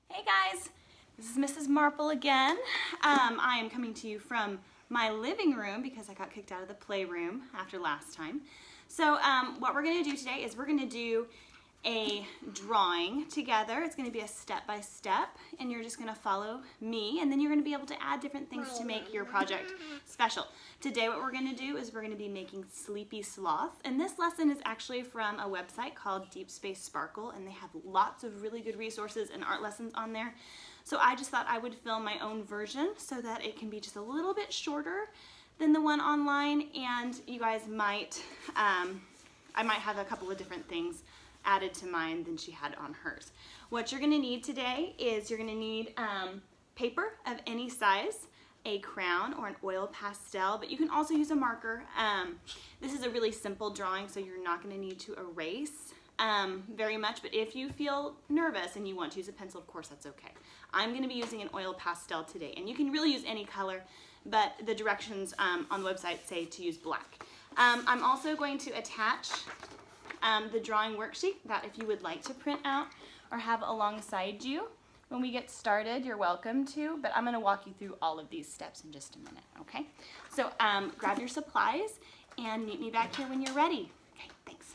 Hey guys, this is Mrs. Marple again. I am coming to you from my living room because I got kicked out of the playroom after last time. So what we're going to do today is we're going to do a drawing together. It's going to be a step-by-step, and you're just going to follow me, and then you're going to be able to add different things to make your project special. Today what we're going to do is we're going to be making Sleepy Sloth, and this lesson is actually from a website called Deep Space Sparkle, and they have lots of really good resources and art lessons on there. So I just thought I would film my own version so that it can be just a little bit shorter than the one online, and you guys might, I might have a couple of different things added to mine than she had on hers. What you're going to need today is you're going to need paper of any size, a crayon or an oil pastel, but you can also use a marker. This is a really simple drawing, so you're not going to need to erase very much, but if you feel nervous and you want to use a pencil, of course, that's okay. I'm going to be using an oil pastel today, and you can really use any color, but the directions on the website say to use black. I'm also going to attach the drawing worksheet that if you would like to print out or have alongside you when we get started, you're welcome to, but I'm going to walk you through all of these steps in just a minute, okay? So grab your supplies and meet me back here when you're ready. Okay, thanks.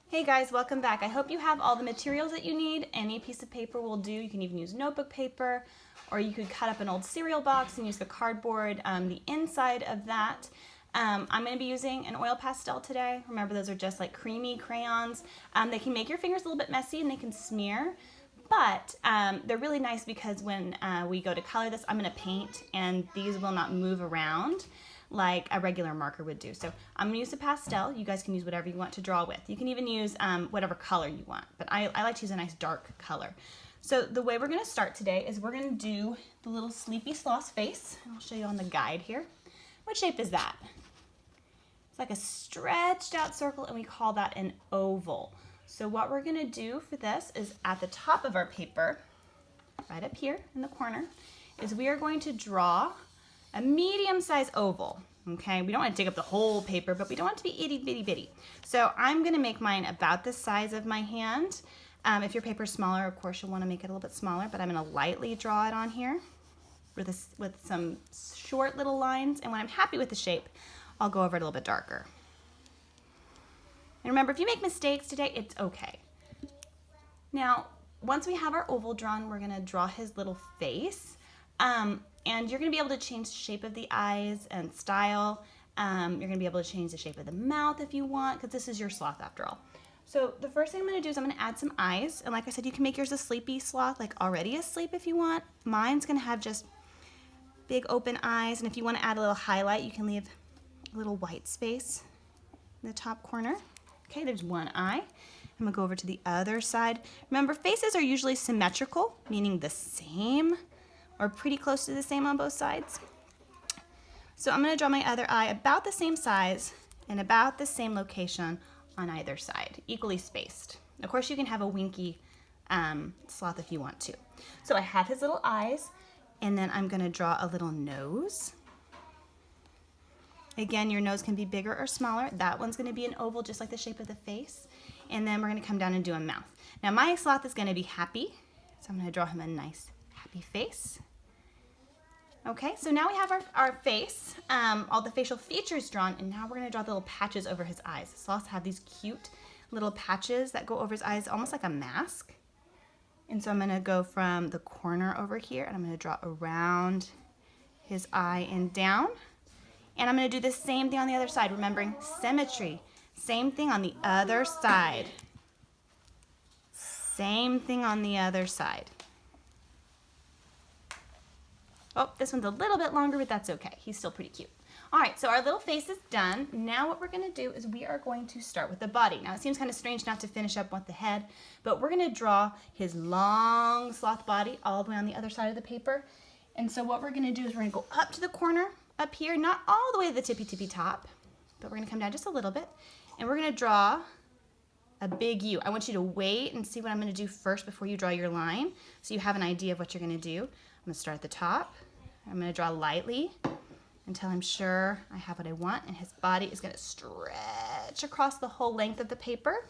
Hey guys, welcome back. I hope you have all the materials that you need. Any piece of paper will do. You can even use notebook paper, or you could cut up an old cereal box and use the cardboard, the inside of that. I'm going to be using an oil pastel today. Remember, those are just like creamy crayons. They can make your fingers a little bit messy and they can smear, but they're really nice because when we go to color this, I'm going to paint and these will not move around like a regular marker would do. So I'm going to use a pastel. You guys can use whatever you want to draw with. You can even use whatever color you want, but I like to use a nice dark color. So the way we're going to start today is we're going to do the little Sleepy Sloth face. I'll show you on the guide here. What shape is that? It's like a stretched out circle, and we call that an oval. So what we're going to do for this is at the top of our paper, right up here in the corner, is we are going to draw a medium-sized oval. Okay, we don't want to dig up the whole paper, but we don't want it to be itty bitty bitty. So I'm going to make mine about the size of my hand. If your paper is smaller, of course, you'll want to make it a little bit smaller, but I'm going to lightly draw it on here with some short little lines, and when I'm happy with the shape, I'll go over it a little bit darker. And remember, if you make mistakes today, it's okay. Now, once we have our oval drawn, we're gonna draw his little face. And you're gonna be able to change the shape of the eyes and style. You're gonna be able to change the shape of the mouth if you want, because this is your sloth after all. So the first thing I'm gonna do is I'm gonna add some eyes. And like I said, you can make yours a sleepy sloth, like already asleep if you want. Mine's gonna have just big open eyes. And if you wanna add a little highlight, you can leave little white space in the top corner. Okay, there's one eye. I'm gonna go over to the other side. Remember, faces are usually symmetrical, meaning the same or pretty close to the same on both sides. So I'm gonna draw my other eye about the same size and about the same location on either side, equally spaced. Of course, you can have a winky sloth if you want to. So I have his little eyes, and then I'm gonna draw a little nose. Again, your nose can be bigger or smaller. That one's going to be an oval, just like the shape of the face. And then we're going to come down and do a mouth. Now, my sloth is going to be happy, so I'm going to draw him a nice happy face. Okay, so now we have our face, all the facial features drawn, and now we're going to draw the little patches over his eyes. Sloths have these cute little patches that go over his eyes, almost like a mask. And so I'm going to go from the corner over here, and I'm going to draw around his eye and down. And I'm going to do the same thing on the other side, remembering symmetry. Same thing on the other side. Same thing on the other side. Oh, this one's a little bit longer, but that's okay. He's still pretty cute. All right, so our little face is done. Now what we're going to do is we are going to start with the body. Now it seems kind of strange not to finish up with the head, but we're going to draw his long sloth body all the way on the other side of the paper. And so what we're going to do is we're going to go up to the corner, up here, not all the way to the tippy top, but we're going to come down just a little bit, and we're going to draw a big U. I want you to wait and see what I'm going to do first before you draw your line, so you have an idea of what you're going to do. I'm going to start at the top. I'm going to draw lightly until I'm sure I have what I want, and his body is going to stretch across the whole length of the paper.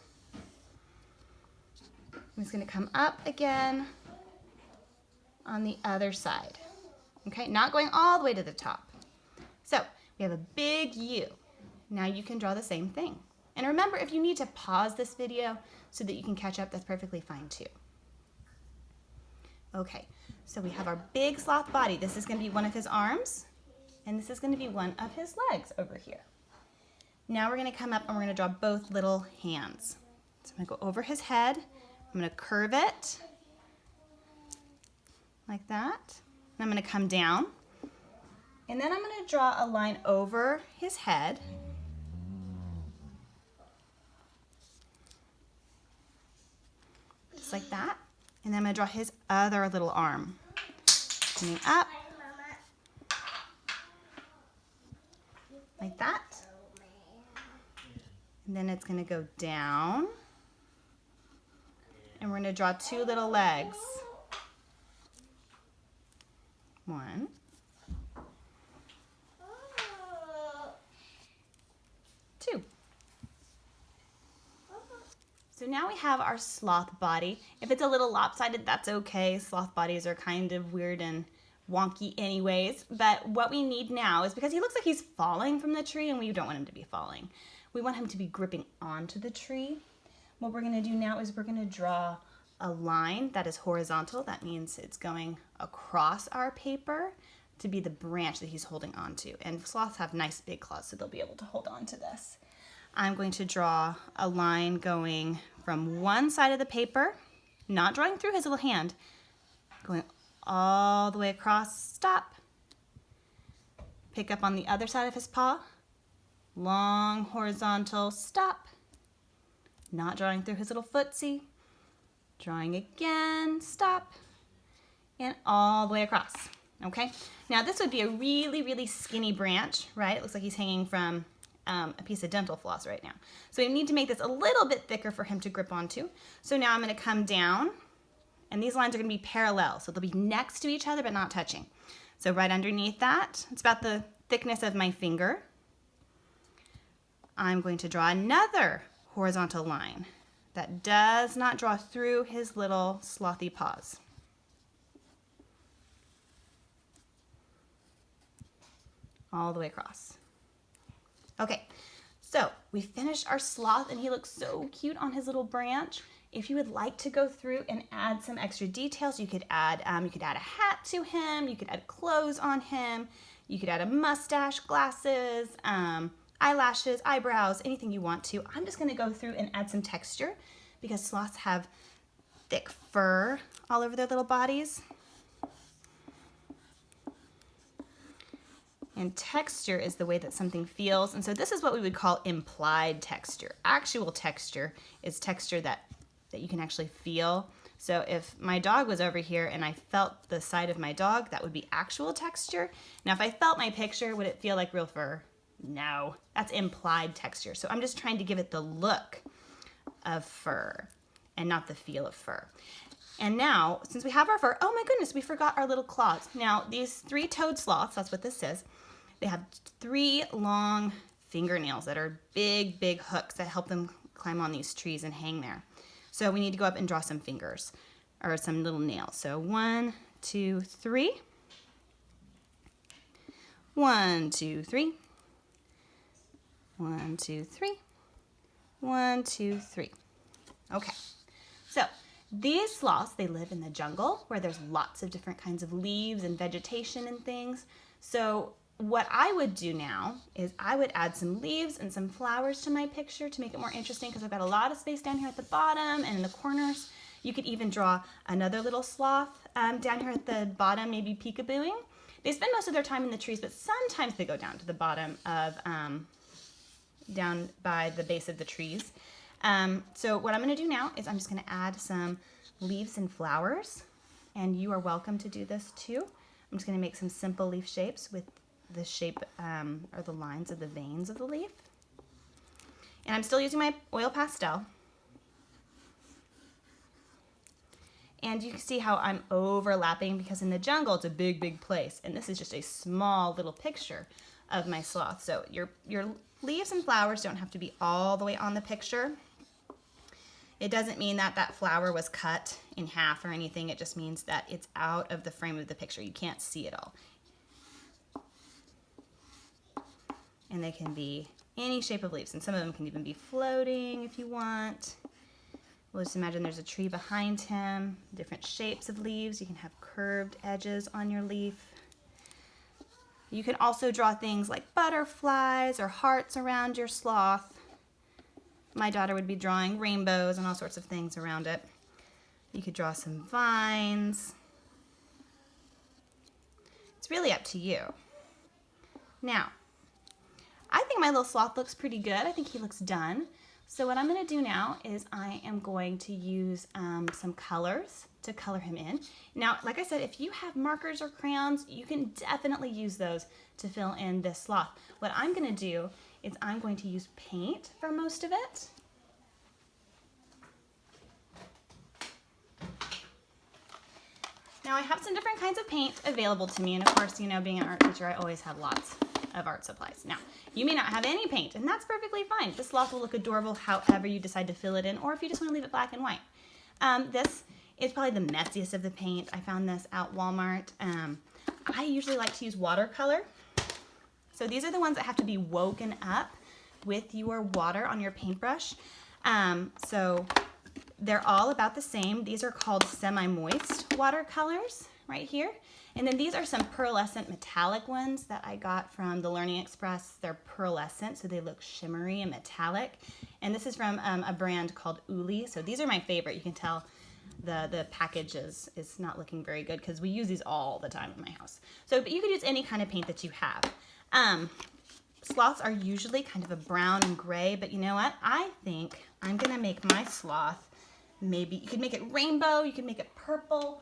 I'm just going to come up again on the other side. Okay, not going all the way to the top. So we have a big U. Now you can draw the same thing. And remember, if you need to pause this video so that you can catch up, that's perfectly fine too. Okay, so we have our big sloth body. This is going to be one of his arms, and this is going to be one of his legs over here. Now we're going to come up and we're going to draw both little hands. So I'm going to go over his head. I'm going to curve it like that. And I'm going to come down. And then I'm going to draw a line over his head. Just like that. And then I'm going to draw his other little arm. Coming up. Like that. And then it's going to go down. And we're going to draw two little legs. One. Two. So now we have our sloth body. If it's a little lopsided, that's okay. Sloth bodies are kind of weird and wonky anyways. But what we need now is, because he looks like he's falling from the tree, and we don't want him to be falling. We want him to be gripping onto the tree. What we're going to do now is we're going to draw a line that is horizontal. That means it's going across our paper to be the branch that he's holding onto. And sloths have nice big claws, so they'll be able to hold on to this. I'm going to draw a line going from one side of the paper, not drawing through his little hand, going all the way across, stop. Pick up on the other side of his paw, long horizontal, stop. Not drawing through his little footsie, drawing again, stop, and all the way across, okay? Now this would be a really, really skinny branch, right? It looks like he's hanging from a piece of dental floss right now. So we need to make this a little bit thicker for him to grip onto. So now I'm gonna come down, and these lines are gonna be parallel, so they'll be next to each other but not touching. So right underneath that, it's about the thickness of my finger. I'm going to draw another horizontal line that does not draw through his little slothy paws. All the way across. Okay, so we finished our sloth, and he looks so cute on his little branch. If you would like to go through and add some extra details, you could add a hat to him, you could add clothes on him, you could add a mustache, glasses, eyelashes, eyebrows, anything you want to. I'm just going to go through and add some texture, because sloths have thick fur all over their little bodies. And texture is the way that something feels. And so this is what we would call implied texture. Actual texture is texture that you can actually feel. So if my dog was over here and I felt the side of my dog, that would be actual texture. Now if I felt my picture, would it feel like real fur? No, that's implied texture. So I'm just trying to give it the look of fur and not the feel of fur. And now, since we have our fur, oh my goodness, we forgot our little claws. Now, these three-toed sloths, that's what this is, they have 3 long fingernails that are big, big hooks that help them climb on these trees and hang there. So we need to go up and draw some fingers, or some little nails. So 1, 2, 3. 1, 2, 3. 1, 2, 3. 1, 2, 3. Okay, so these sloths, they live in the jungle where there's lots of different kinds of leaves and vegetation and things. So what I would do now is I would add some leaves and some flowers to my picture to make it more interesting, because I've got a lot of space down here at the bottom and in the corners. You could even draw another little sloth down here at the bottom, maybe peekabooing. They spend most of their time in the trees, but sometimes they go down to the bottom of, down by the base of the trees. So what I'm going to do now is I'm just going to add some leaves and flowers, and you are welcome to do this too. I'm just going to make some simple leaf shapes with the shape or the lines of the veins of the leaf. And I'm still using my oil pastel. And you can see how I'm overlapping, because in the jungle it's a big, big place, and this is just a small little picture of my sloth. So your leaves and flowers don't have to be all the way on the picture. It doesn't mean that that flower was cut in half or anything. It just means that it's out of the frame of the picture. You can't see it all. And they can be any shape of leaves, and some of them can even be floating if you want. We'll just imagine there's a tree behind him, different shapes of leaves. You can have curved edges on your leaf. You can also draw things like butterflies or hearts around your sloth. My daughter would be drawing rainbows and all sorts of things around it. You could draw some vines. It's really up to you. Now, I think my little sloth looks pretty good. I think he looks done. So what I'm going to do now is I am going to use some colors to color him in. Now, like I said, if you have markers or crayons, you can definitely use those to fill in this sloth. What I'm going to do is I'm going to use paint for most of it. Now I have some different kinds of paint available to me, and of course, you know, being an art teacher, I always have lots of art supplies. Now, you may not have any paint, and that's perfectly fine. This sloth will look adorable however you decide to fill it in, or if you just want to leave it black and white. This is probably the messiest of the paint. I found this at Walmart. I usually like to use watercolor. So these are the ones that have to be woken up with your water on your paintbrush. So they're all about the same. These are called semi-moist watercolors right here. And then these are some pearlescent metallic ones that I got from the Learning Express. They're pearlescent, so they look shimmery and metallic. And this is from a brand called Uli. So these are my favorite. You can tell the package is not looking very good because we use these all the time in my house. So, but you could use any kind of paint that you have. Sloths are usually kind of a brown and gray, but you know what? I think I'm gonna make my sloth, maybe you could make it rainbow, you could make it purple.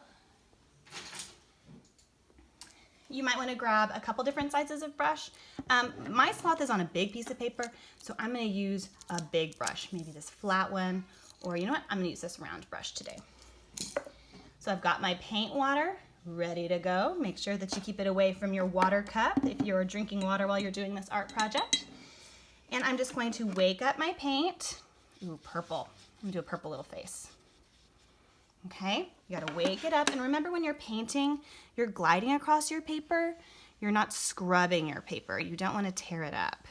You might want to grab a couple different sizes of brush. My sloth is on a big piece of paper, so I'm going to use a big brush, maybe this flat one, or you know what, I'm going to use this round brush today. So I've got my paint water ready to go. Make sure that you keep it away from your water cup if you're drinking water while you're doing this art project. And I'm just going to wake up my paint. Ooh, purple. I'm going to do a purple little face. Okay, you gotta wake it up, and remember when you're painting, you're gliding across your paper, you're not scrubbing your paper. You don't want to tear it up.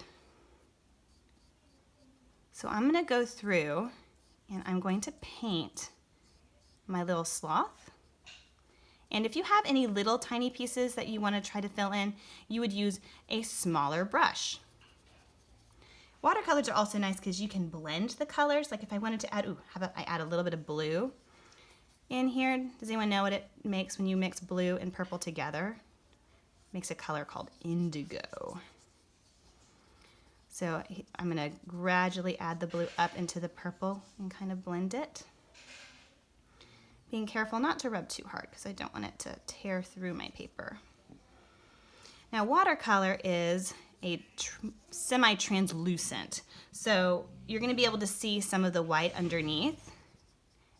So I'm gonna go through and I'm going to paint my little sloth. And if you have any little tiny pieces that you want to try to fill in, you would use a smaller brush. Watercolors are also nice because you can blend the colors. Like if I wanted to add, how about I add a little bit of blue in here? Does anyone know what it makes when you mix blue and purple together? It makes a color called indigo. So I'm going to gradually add the blue up into the purple and kind of blend it. Being careful not to rub too hard because I don't want it to tear through my paper. Now watercolor is a semi-translucent, so you're going to be able to see some of the white underneath.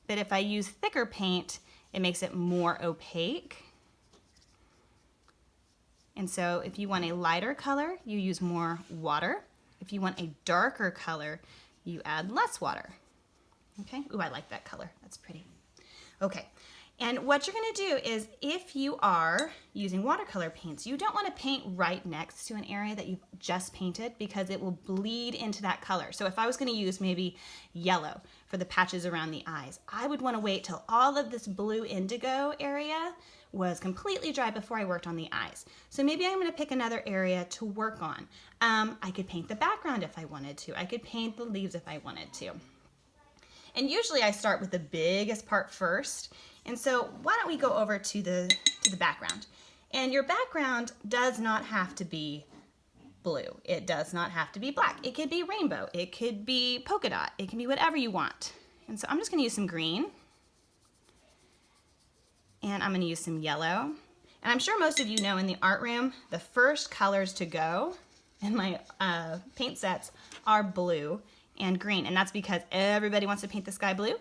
But if I use thicker paint, it makes it more opaque. And so if you want a lighter color, you use more water. If you want a darker color, you add less water. Okay, ooh, I like that color, that's pretty. Okay, and what you're gonna do is if you are using watercolor paints, you don't wanna paint right next to an area that you've just painted because it will bleed into that color. So if I was gonna use maybe yellow for the patches around the eyes, I would wanna wait till all of this blue indigo area was completely dry before I worked on the eyes. So maybe I'm gonna pick another area to work on. I could paint the background if I wanted to. I could paint the leaves if I wanted to. And usually I start with the biggest part first. And so why don't we go over to the background. And your background does not have to be blue. It does not have to be black. It could be rainbow. It could be polka dot. It can be whatever you want. And so I'm just gonna use some green. And I'm gonna use some yellow. And I'm sure most of you know in the art room, the first colors to go in my paint sets are blue and green, and that's because everybody wants to paint the sky blue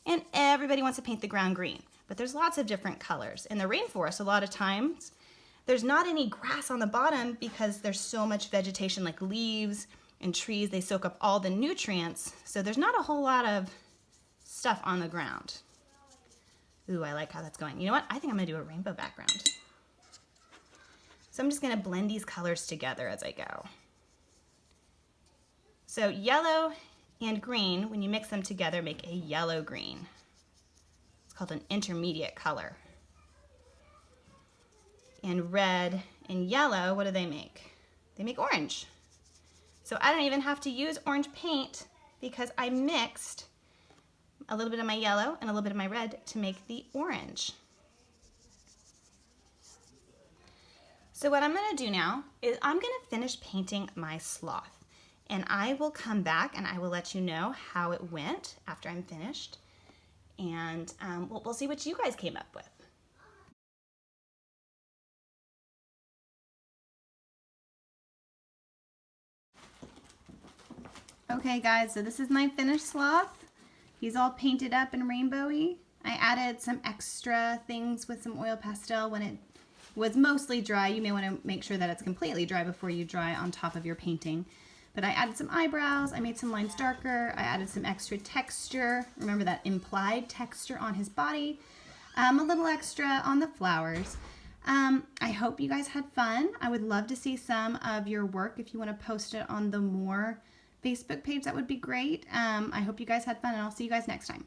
and everybody wants to paint the ground green. But there's lots of different colors. In the rainforest, a lot of times, there's not any grass on the bottom because there's so much vegetation like leaves and trees. They soak up all the nutrients, so there's not a whole lot of stuff on the ground. Ooh, I like how that's going. You know what? I think I'm gonna do a rainbow background. So I'm just gonna blend these colors together as I go. So yellow and green, when you mix them together, make a yellow-green. It's called an intermediate color. And red and yellow, what do they make? They make orange. So I don't even have to use orange paint because I mixed a little bit of my yellow and a little bit of my red to make the orange. So what I'm gonna do now is I'm gonna finish painting my sloth, and I will come back and I will let you know how it went after I'm finished, and we'll see what you guys came up with. Okay guys, so this is my finished sloth. He's all painted up and rainbowy. I added some extra things with some oil pastel when it was mostly dry. You may want to make sure that it's completely dry before you dry on top of your painting. But I added some eyebrows, I made some lines darker, I added some extra texture. Remember that implied texture on his body. A little extra on the flowers. I hope you guys had fun. I would love to see some of your work. If you want to post it on the More Facebook page, that would be great. I hope you guys had fun, and I'll see you guys next time.